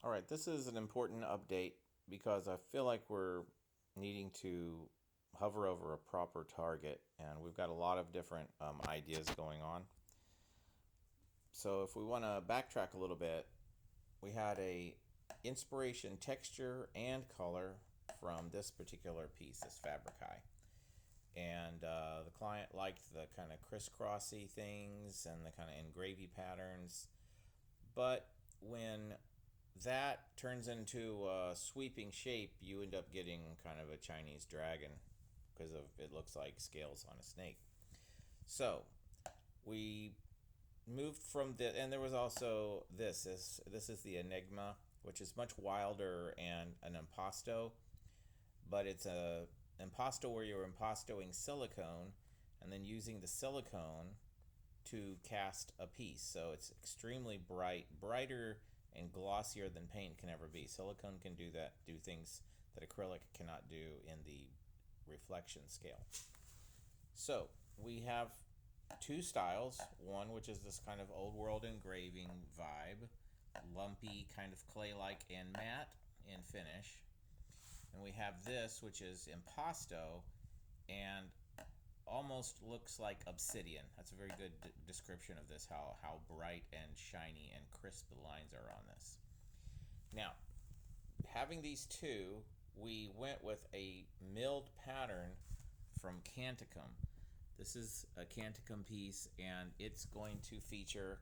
All right, this is an important update because I feel like we're needing to hover over a proper target, and we've got a lot of different ideas going on. So if we want to backtrack a little bit, we had a inspiration texture and color from this particular piece, this Fabrikai. And the client liked the kind of crisscrossy things and the kind of engravy patterns. But when that turns into a sweeping shape, you end up getting kind of a Chinese dragon because of it looks like scales on a snake. So we moved from the, and there was also this is the Enigma, which is much wilder and an impasto, but it's a impasto where you're impastoing silicone and then using the silicone to cast a piece. So it's extremely bright, brighter and glossier than paint can ever be. Silicone can do things that acrylic cannot do in the reflection scale. So we have two styles. One, which is this kind of old world engraving vibe, lumpy, kind of clay like and matte in finish. And we have this, which is impasto and almost looks like obsidian. That's a very good description of this, how bright and shiny and crisp the lines are on this. Now, having these two, we went with a milled pattern from Canticum. This is a Canticum piece, and it's going to feature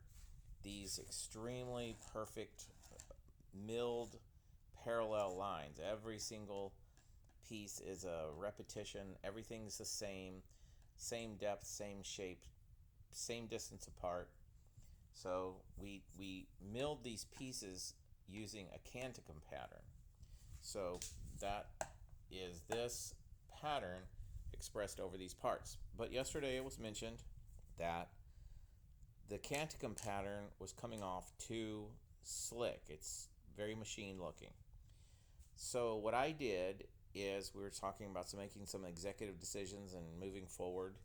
these extremely perfect milled parallel lines. Every single piece is a repetition. Everything's the same depth, same shape, same distance apart. So we milled these pieces using a Canticum pattern. So that is this pattern expressed over these parts. But yesterday it was mentioned that the Canticum pattern was coming off too slick. It's very machine looking. So what I did is we were talking about making some executive decisions and moving forward.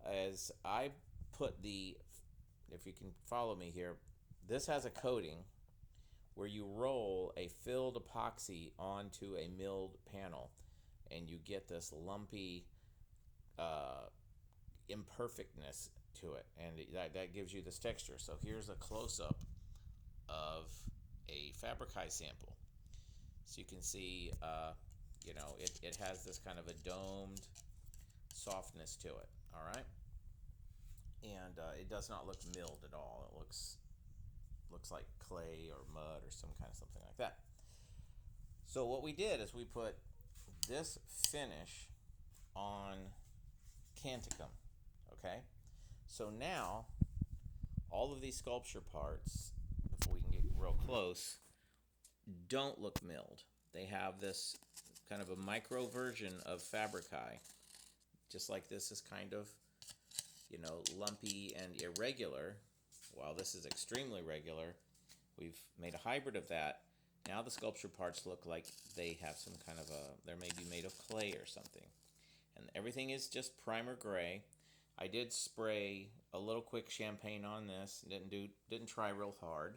As I put the, if you can follow me here, this has a coating where you roll a filled epoxy onto a milled panel, and you get this lumpy imperfectness to it, and that gives you this texture. So here's a close-up of a Fabrikai sample. So you can see, it has this kind of a domed softness to it. All right, and it does not look milled at all. It looks like clay or mud or some kind of something like that. So what we did is we put this finish on Canticum. Okay, so now all of these sculpture parts, if we can get real close, don't look milled. They have this kind of a micro version of Fabrikai, just like this is kind of, lumpy and irregular. While this is extremely regular, we've made a hybrid of that. Now the sculpture parts look like they have some kind of they're maybe made of clay or something. And everything is just primer gray. I did spray a little quick champagne on this. Didn't try real hard.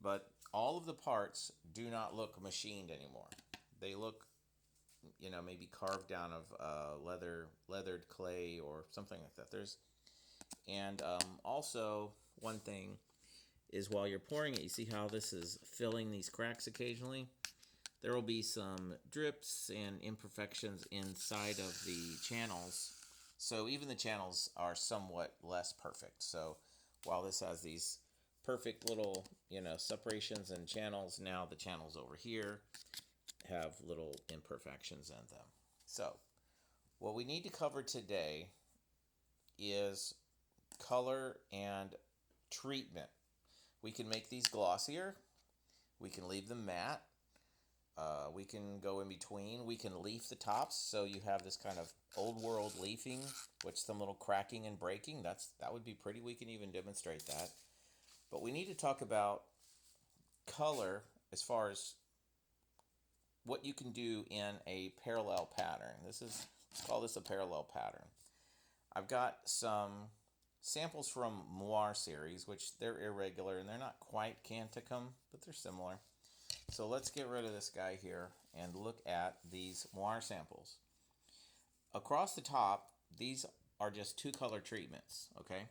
But all of the parts do not look machined anymore. They look, maybe carved down of leathered clay or something like that. Also one thing is while you're pouring it, you see how this is filling these cracks occasionally. There will be some drips and imperfections inside of the channels. So even the channels are somewhat less perfect. So while this has these perfect little, separations and channels, now the channels over here have little imperfections in them. So what we need to cover today is color and treatment. We can make these glossier. We can leave them matte. We can go in between. We can leaf the tops, so you have this kind of old world leafing, which some little cracking and breaking. That would be pretty. We can even demonstrate that. But we need to talk about color as far as what you can do in a parallel pattern. Let's call this a parallel pattern. I've got some samples from Moir series, which they're irregular and they're not quite Canticum, but they're similar. So let's get rid of this guy here and look at these moire samples. Across the top, these are just two color treatments, okay?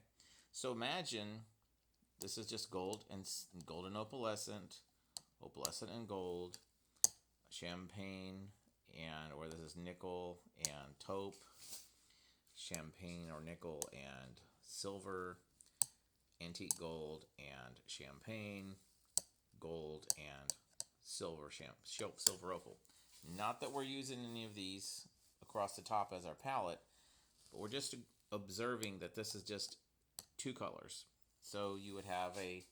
So imagine this is just gold and opalescent, opalescent and gold, champagne, and or this is nickel and taupe, champagne or nickel and silver, antique gold and champagne, gold and silver opal. Not that we're using any of these across the top as our palette, but we're just observing that this is just two colors. So you would have a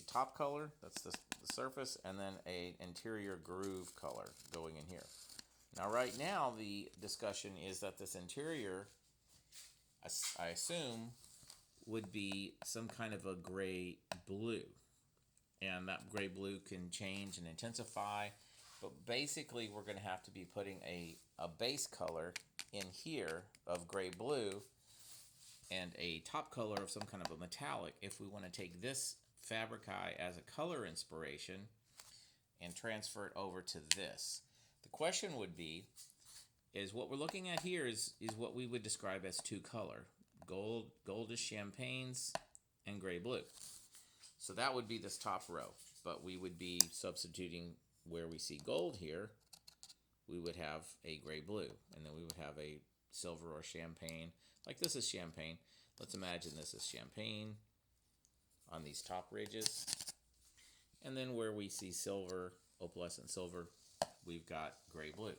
top color, that's the surface, and then a interior groove color going in here. Now right now the discussion is that this interior, I assume, would be some kind of a gray blue. And that gray blue can change and intensify, but basically we're going to have to be putting a base color in here of gray blue and a top color of some kind of a metallic if we want to take this Fabric-Eye as a color inspiration and transfer it over to this. The question would be, is what we're looking at here is what we would describe as two color. Gold is champagnes and gray blue. So that would be this top row, but we would be substituting where we see gold here, we would have a gray blue, and then we would have a silver or champagne. Like this is champagne. Let's imagine this is champagne on these top ridges. And then where we see silver, opalescent silver, we've got gray blue.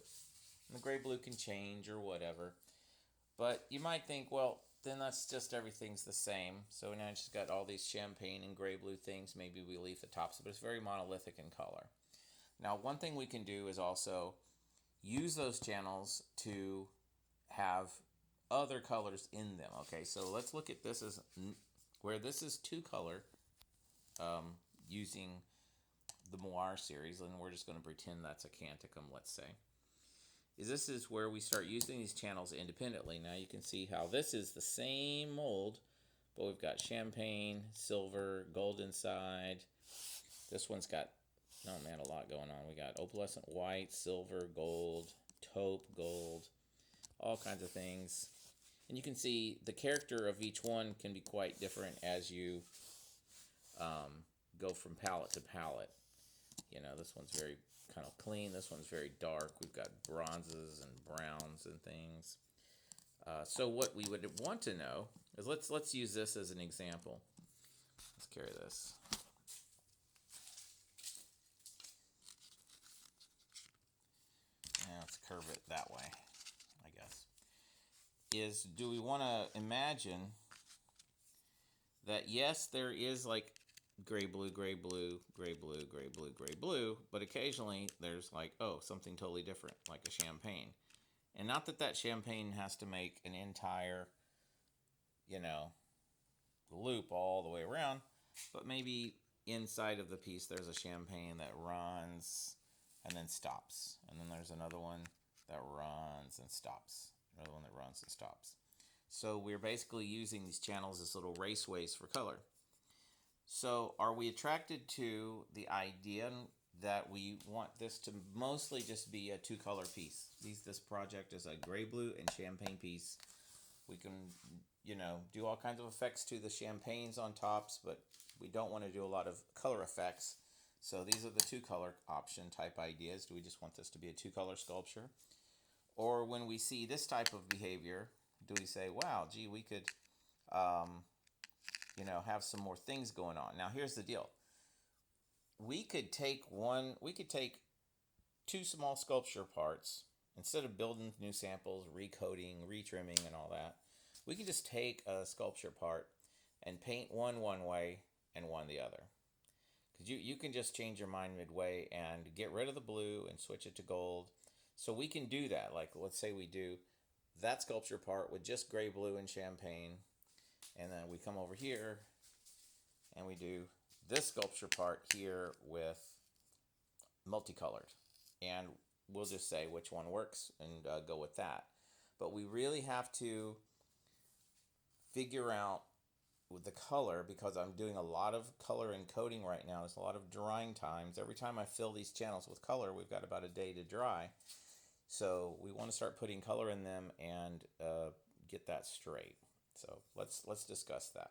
And the gray blue can change or whatever. But you might think, well, then that's just everything's the same. So now it's just got all these champagne and gray blue things. Maybe we leave the tops, but it's very monolithic in color. Now, one thing we can do is also use those channels to have other colors in them. Okay, so let's look at this as where this is two color using the Moire series, and we're just going to pretend that's a Canticum, let's say. This is where we start using these channels independently. Now you can see how this is the same mold, but we've got champagne, silver, gold inside. This one's got, oh man, a lot going on. We got opalescent white, silver, gold, taupe, gold, all kinds of things. And you can see the character of each one can be quite different as you go from palette to palette. You know, this one's very kind of clean. This one's very dark. We've got bronzes and browns and things. So what we would want to know is let's use this as an example. Let's carry this. Yeah, let's curve it that way, I guess. Do we want to imagine that yes, there is like gray blue, gray blue, gray blue, gray blue, gray blue, but occasionally there's like, oh, something totally different, like a champagne. And not that that champagne has to make an entire, you know, loop all the way around, but maybe inside of the piece there's a champagne that runs and then stops. And then there's another one that runs and stops. Another one that runs and stops. So we're basically using these channels as little raceways for color. So are we attracted to the idea that we want this to mostly just be a two-color piece? This project is a gray, blue, and champagne piece. We can, you know, do all kinds of effects to the champagnes on tops, but we don't want to do a lot of color effects. So these are the two-color option type ideas. Do we just want this to be a two-color sculpture? Or when we see this type of behavior, do we say, wow, gee, we could... you know, have some more things going on. Now, here's the deal. We could take two small sculpture parts, instead of building new samples, recoding, retrimming, and all that. We could just take a sculpture part and paint one way and one the other. Because you can just change your mind midway and get rid of the blue and switch it to gold. So we can do that. Like, let's say we do that sculpture part with just gray, blue, and champagne. And then we come over here and we do this sculpture part here with multicolored. And we'll just say which one works and go with that. But we really have to figure out with the color, because I'm doing a lot of color encoding right now. There's a lot of drying times. Every time I fill these channels with color, we've got about a day to dry. So we want to start putting color in them and get that straight. So let's discuss that.